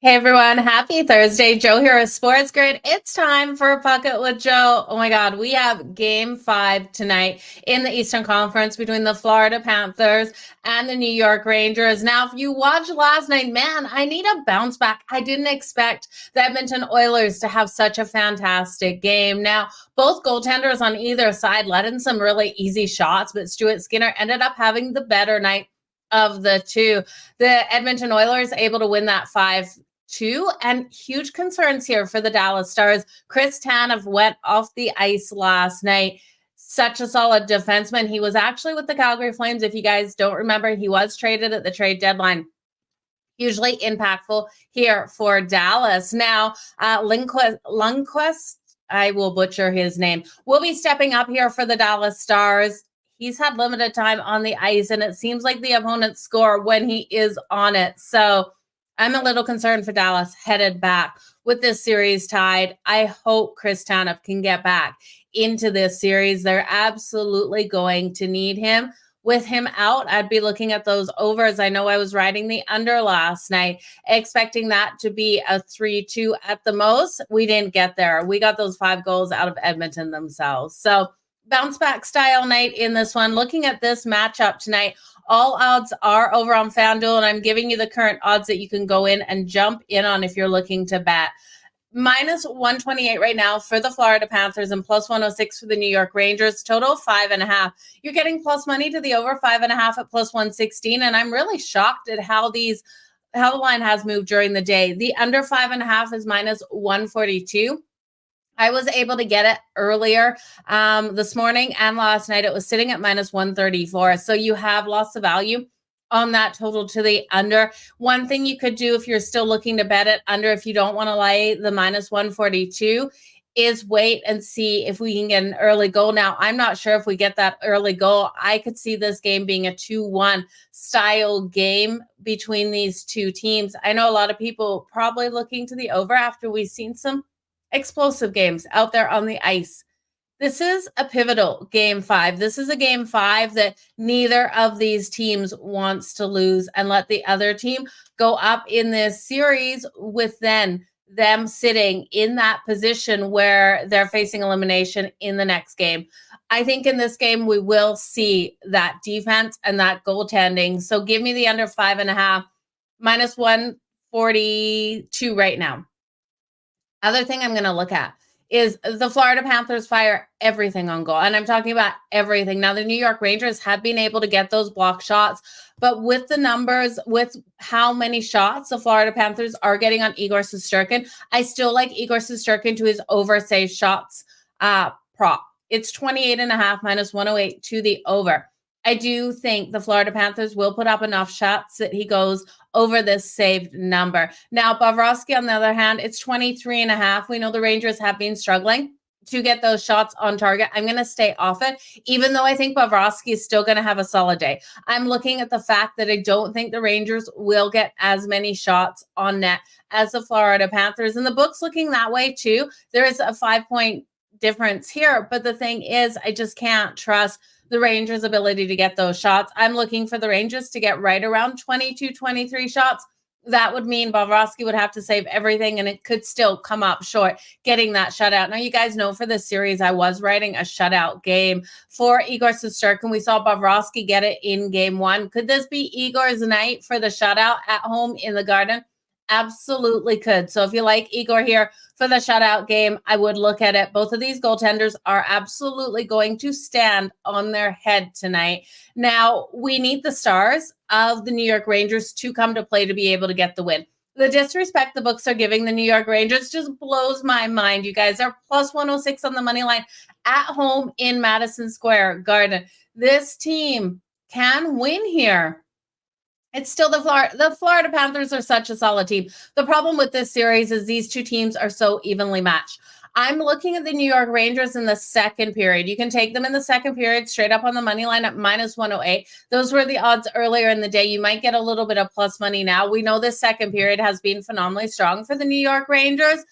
Hey everyone, happy Thursday. Jo here of SportsGrid. It's time for a Puck It with Jo. Oh my God, we have game 5 tonight in the Eastern Conference between the Florida Panthers and the New York Rangers. Now, if you watched last night, man, I need a bounce back. I didn't expect the Edmonton Oilers to have such a fantastic game. Now, both goaltenders on either side let in some really easy shots, but Stuart Skinner ended up having the better night of the two. The Edmonton Oilers able to win that 5-2, and huge concerns here for the Dallas Stars. Chris Tanev went off the ice last night. Such a solid defenseman. He was actually with the Calgary Flames. If you guys don't remember, he was traded at the trade deadline. Hugely impactful here for Dallas. Now, Lundqvist, I will butcher his name, will be stepping up here for the Dallas Stars. He's had limited time on the ice, and it seems like the opponents score when he is on it. So I'm a little concerned for Dallas headed back with this series tied. I hope Chris Tanev can get back into this series. They're absolutely going to need him. With him out, I'd be looking at those overs. I know I was riding the under last night, expecting that to be a 3-2 at the most. We didn't get there. We got those 5 goals out of Edmonton themselves. So bounce back style night in this one. Looking at this matchup tonight, all odds are over on FanDuel, and I'm giving you the current odds that you can go in and jump in on if you're looking to bet. Minus 128 right now for the Florida Panthers and plus 106 for the New York Rangers. Total 5.5. You're getting plus money to the over 5.5 at plus 116, and I'm really shocked at how the line has moved during the day. The under 5.5 is minus 142. I was able to get it earlier this morning and last night. It was sitting at minus 134. So you have lots of value on that total to the under. One thing you could do if you're still looking to bet it under, if you don't want to lay the minus 142, is wait and see if we can get an early goal. Now, I'm not sure if we get that early goal. I could see this game being a 2-1 style game between these two teams. I know a lot of people probably looking to the over after we've seen some explosive games out there on the ice. This is a pivotal game 5. This is a game 5 that neither of these teams wants to lose and let the other team go up in this series with them sitting in that position where they're facing elimination in the next game. I think in this game we will see that defense and that goaltending. So give me the under 5.5, minus 142 right now. Other thing I'm going to look at is the Florida Panthers fire everything on goal. And I'm talking about everything. Now, the New York Rangers have been able to get those block shots, but with the numbers, with how many shots the Florida Panthers are getting on Igor Shesterkin, I still like Igor Shesterkin to his over save shots prop. It's 28.5 minus 108 to the over. I do think the Florida Panthers will put up enough shots that he goes over this saved number. Now, Bobrovsky, on the other hand, it's 23.5. We know the Rangers have been struggling to get those shots on target. I'm going to stay off it, even though I think Bobrovsky is still going to have a solid day. I'm looking at the fact that I don't think the Rangers will get as many shots on net as the Florida Panthers. And the book's looking that way too. There is a 5-point difference here, but the thing is, I just can't trust the Rangers' ability to get those shots. I'm looking for the Rangers to get right around 22, 23 shots. That would mean Bobrovsky would have to save everything, and it could still come up short getting that shutout. Now, you guys know for this series, I was writing a shutout game for Igor Shesterkin. We saw Bobrovsky get it in game 1. Could this be Igor's night for the shutout at home in the Garden? Absolutely could. So if you like Igor here for the shutout game, I would look at it. Both of these goaltenders are absolutely going to stand on their head tonight. Now, we need the stars of the New York Rangers to come to play to be able to get the win. The disrespect the books are giving the New York Rangers just blows my mind. You guys are plus 106 on the money line at home in Madison Square Garden. This team can win here. It's still the Florida Panthers are such a solid team. The problem with this series is these two teams are so evenly matched. I'm looking at the New York Rangers in the second period. You can take them in the second period straight up on the money line at minus 108. Those were the odds earlier in the day. You might get a little bit of plus money now. We know this second period has been phenomenally strong for the New York Rangers.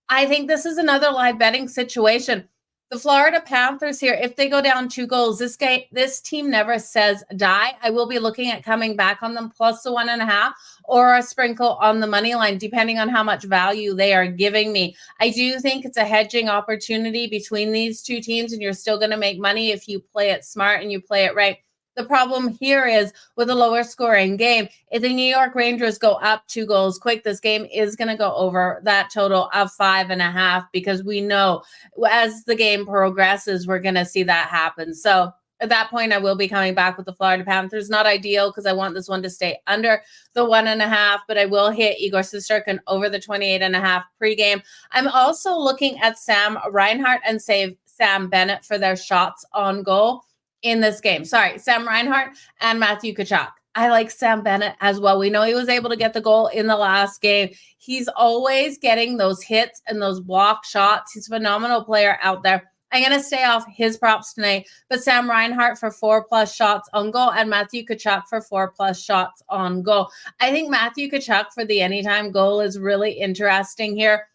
I think this is another live betting situation. The Florida Panthers here, if they go down 2 goals, this team never says die. I will be looking at coming back on them plus the 1.5 or a sprinkle on the money line, depending on how much value they are giving me. I do think it's a hedging opportunity between these two teams, and you're still going to make money if you play it smart and you play it right. The problem here is with a lower scoring game, if the New York Rangers go up 2 goals quick, this game is going to go over that total of 5.5 because we know as the game progresses, we're going to see that happen. So at that point, I will be coming back with the Florida Panthers. Not ideal because I want this one to stay under the 1.5, but I will hit Igor Shesterkin over the 28.5 pregame. I'm also looking at Sam Reinhart and Sam Bennett for their shots on goal in this game. Sorry, Sam Reinhart and Matthew Tkachuk. I like Sam Bennett as well. We know he was able to get the goal in the last game. He's always getting those hits and those block shots. He's a phenomenal player out there. I'm going to stay off his props tonight, but Sam Reinhart for 4+ shots on goal and Matthew Tkachuk for 4+ shots on goal. I think Matthew Tkachuk for the anytime goal is really interesting here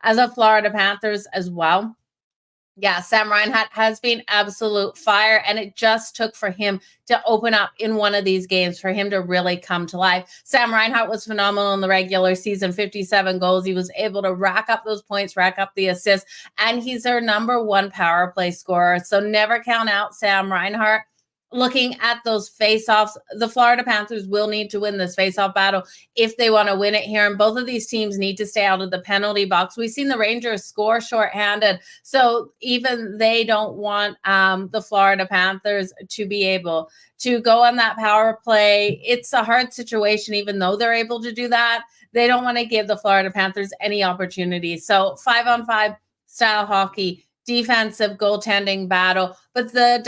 as a Florida Panthers as well. Yeah, Sam Reinhart has been absolute fire, and it just took for him to open up in one of these games for him to really come to life. Sam Reinhart was phenomenal in the regular season, 57 goals. He was able to rack up those points, rack up the assists, and he's their number 1 power play scorer. So never count out Sam Reinhart. Looking at those face-offs, the Florida Panthers will need to win this face-off battle if they want to win it here. And both of these teams need to stay out of the penalty box. We've seen the Rangers score shorthanded, so even they don't want the Florida Panthers to be able to go on that power play. It's a hard situation, even though they're able to do that. They don't want to give the Florida Panthers any opportunities. So 5-on-5 style hockey, defensive goaltending battle. But the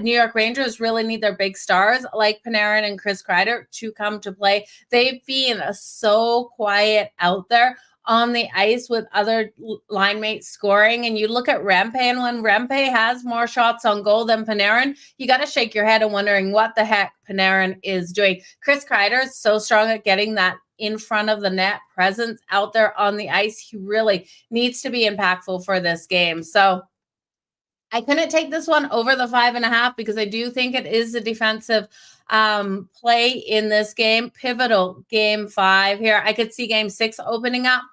New York Rangers really need their big stars like Panarin and Chris Kreider to come to play. They've been so quiet out there on the ice with other line mates scoring. And you look at Rempe, and when Rempe has more shots on goal than Panarin, you got to shake your head and wondering what the heck Panarin is doing. Chris Kreider is so strong at getting that in front of the net presence out there on the ice. He really needs to be impactful for this game. So I couldn't take this one over the 5.5 because I do think it is a defensive play in this game. Pivotal game 5 here. I could see game 6 opening up.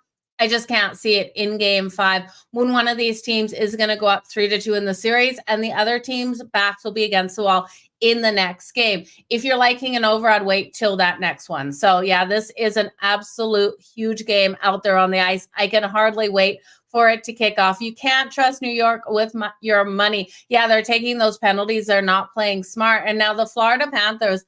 I just can't see it in game 5 when one of these teams is going to go up 3-2 in the series and the other team's backs will be against the wall in the next game. If you're liking an over, I'd wait till that next one. So yeah, this is an absolute huge game out there on the ice. I can hardly wait for it to kick off. You can't trust New York with your money. Yeah, they're taking those penalties. They're not playing smart. And now the Florida Panthers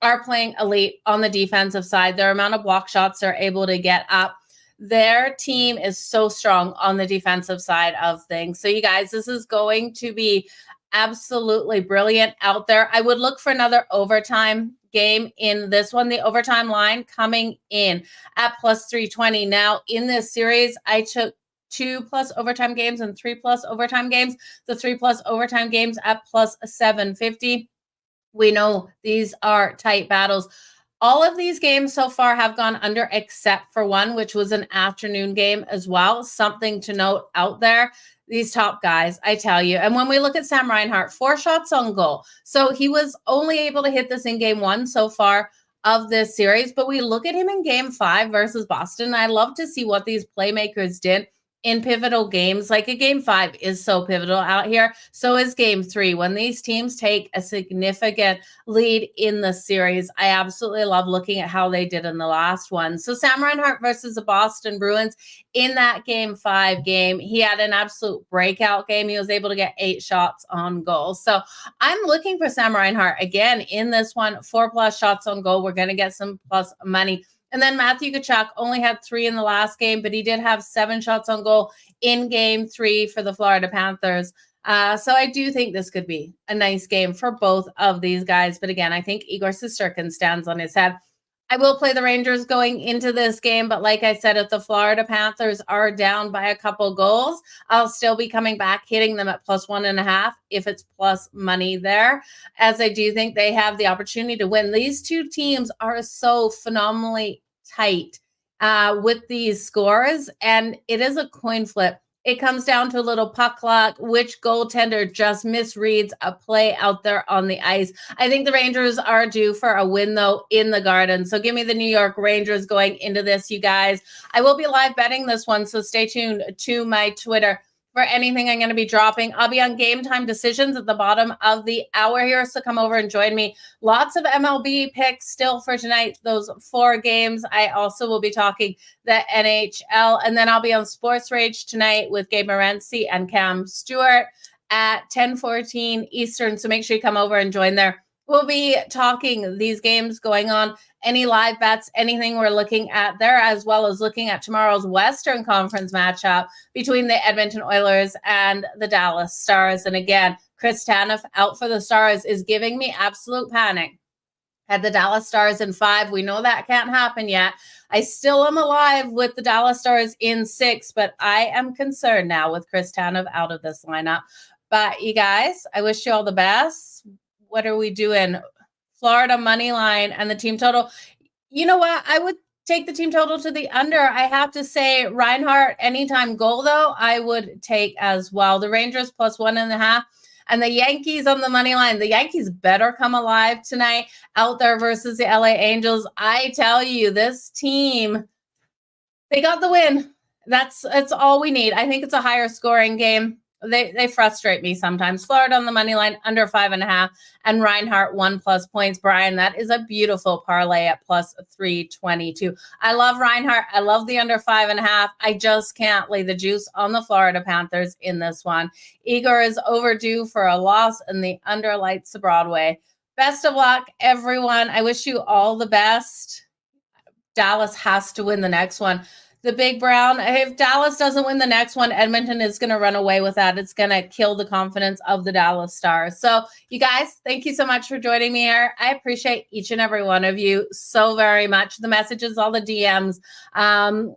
are playing elite on the defensive side. Their amount of block shots they're able to get up. Their team is so strong on the defensive side of things. So you guys, this is going to be absolutely brilliant out there. I would look for another overtime game in this one. The overtime line coming in at plus 320. Now in this series, I took 2+ overtime games and 3+ overtime games. The 3+ overtime games at plus 750. We know these are tight battles. All of these games so far have gone under except for one, which was an afternoon game as well. Something to note out there. These top guys, I tell you. And when we look at Sam Reinhart, 4 shots on goal. So he was only able to hit this in game 1 so far of this series. But we look at him in game 5 versus Boston. I love to see what these playmakers did in pivotal games. Like a game 5 is so pivotal out here. So is game 3. When these teams take a significant lead in the series, I absolutely love looking at how they did in the last one. So Sam Reinhart versus the Boston Bruins in that game 5 game, he had an absolute breakout game. He was able to get 8 shots on goal. So I'm looking for Sam Reinhart again in this one, 4+ shots on goal. We're going to get some plus money. And then Matthew Tkachuk only had 3 in the last game, but he did have 7 shots on goal in game 3 for the Florida Panthers. So I do think this could be a nice game for both of these guys. But again, I think Igor Shesterkin stands on his head. I will play the Rangers going into this game, but like I said, if the Florida Panthers are down by a couple goals, I'll still be coming back, hitting them at plus 1.5 if it's plus money there, as I do think they have the opportunity to win. These two teams are so phenomenally tight with these scores, and it is a coin flip It comes down to a little puck luck, which goaltender just misreads a play out there on the ice. I think the Rangers are due for a win, though, in the Garden. So give me the New York Rangers going into this, you guys. I will be live betting this one, so stay tuned to my Twitter for anything I'm going to be dropping. I'll be on Game Time Decisions at the bottom of the hour here, so come over and join me. Lots of MLB picks still for tonight, those 4 games. I also will be talking the NHL, and then I'll be on Sports Rage tonight with Gabe Morency and Cam Stewart at 10:14 Eastern, so make sure you come over and join there. We'll be talking these games going on, any live bets, anything we're looking at there, as well as looking at tomorrow's Western Conference matchup between the Edmonton Oilers and the Dallas Stars. And again, Chris Tanev out for the Stars is giving me absolute panic. Had the Dallas Stars in 5. We know that can't happen yet. I still am alive with the Dallas Stars in 6, but I am concerned now with Chris Tanev out of this lineup. But you guys, I wish you all the best. What are we doing? Florida money line and the team total. You know what? I would take the team total to the under. I have to say Reinhart anytime goal, though, I would take as well. The Rangers plus 1.5 and the Yankees on the money line. The Yankees better come alive tonight out there versus the LA Angels. I tell you, this team, they got the win. That's all we need. I think it's a higher scoring game. They frustrate me sometimes. Florida on the money line under 5.5 and Reinhart 1+ points. Brian, that is a beautiful parlay at plus 322. I love Reinhart. I love the under 5.5. I just can't lay the juice on the Florida Panthers in this one. Igor is overdue for a loss and the under lights the Broadway. Best of luck, everyone. I wish you all the best. Dallas has to win the next one. The Big Brown, if Dallas doesn't win the next one, Edmonton is going to run away with that. It's going to kill the confidence of the Dallas Stars. So, you guys, thank you so much for joining me here. I appreciate each and every one of you so very much. The messages, all the DMs,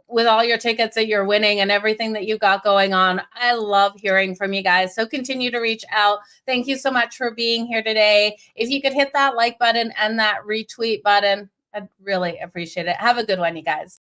with all your tickets that you're winning and everything that you got going on. I love hearing from you guys. So, continue to reach out. Thank you so much for being here today. If you could hit that like button and that retweet button, I'd really appreciate it. Have a good one, you guys.